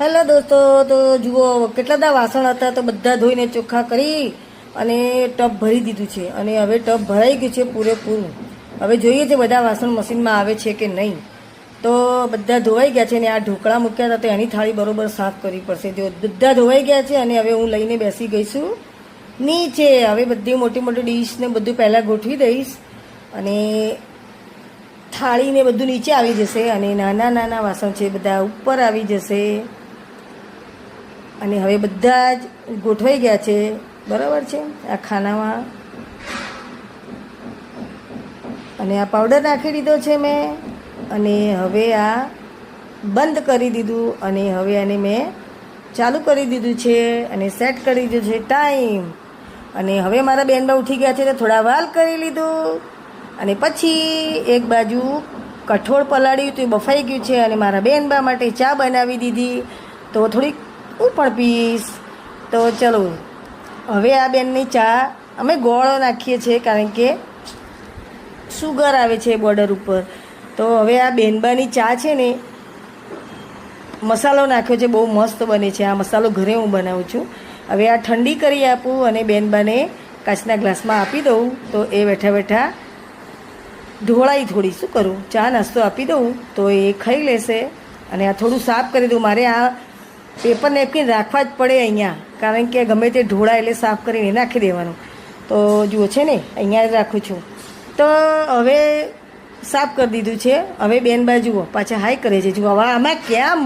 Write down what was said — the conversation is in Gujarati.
હેલો દોસ્તો, તો જુઓ કેટલા બધા વાસણ હતા તો બધા ધોઈને ચોખ્ખા કરી અને ટબ ભરી દીધું છે અને હવે ટબ ભરાઈ ગયું છે પૂરેપૂરું. હવે જોઈએ છે બધા વાસણ મશીનમાં આવે છે કે નહીં. તો બધા ધોવાઈ ગયા છે અને આ ઢોકળા મૂક્યા હતા તો એની થાળી બરોબર સાફ કરવી પડશે. જો બધા ધોવાઈ ગયા છે અને હવે હું લઈને બેસી ગઈ છું નીચે. હવે બધી મોટી મોટી ડીશને બધું પહેલાં ગોઠવી દઈશ અને થાળીને બધું નીચે આવી જશે અને નાના નાના વાસણ છે બધા ઉપર આવી જશે. અને હવે બધા જ ગોઠવાઈ ગયા છે, બરાબર છે આ ખાનામાં. અને આ પાવડર નાખી દીધો છે મેં અને હવે આ બંધ કરી દીધું અને હવે આને મેં ચાલુ કરી દીધું છે અને સેટ કરી દીધું છે ટાઈમ. અને હવે મારા બેનબા ઉઠી ગયા છે તો થોડા વાલ કરી લીધું અને પછી એક બાજુ કઠોળ પલાળ્યું તો એ બફાઈ ગયું છે અને મારા બેનબા માટે ચા બનાવી દીધી. તો થોડીક હું પણ પીશ. તો ચલો હવે આ બેનની ચા અમે ગોળ નાખીએ છીએ કારણ કે સુગર આવે છે બોર્ડર ઉપર. તો હવે આ બેનબાની ચા છે ને મસાલો નાખ્યો છે, બહુ મસ્ત બને છે. આ મસાલો ઘરે હું બનાવું છું. હવે આ ઠંડી કરી આપું અને બેનબાને કાચના ગ્લાસમાં આપી દઉં તો એ બેઠા બેઠા ઢોળાઈ થોડી શું કરું, ચા નાસ્તો આપી દઉં તો એ ખાઈ લેશે. અને આ થોડું સાફ કરી દઉં. મારે આ પેપર નેપકિન રાખવા જ પડે અહીંયા કારણ કે ગમે તે ઢોળાય એટલે સાફ કરીને નાખી દેવાનું. તો જુઓ છે ને અહીંયા જ રાખું છું. તો હવે સાફ કરી દીધું છે. હવે બેન બાજુઓ પાછા હાઈ કરે છે. જુઓ હવે આમાં ક્યાં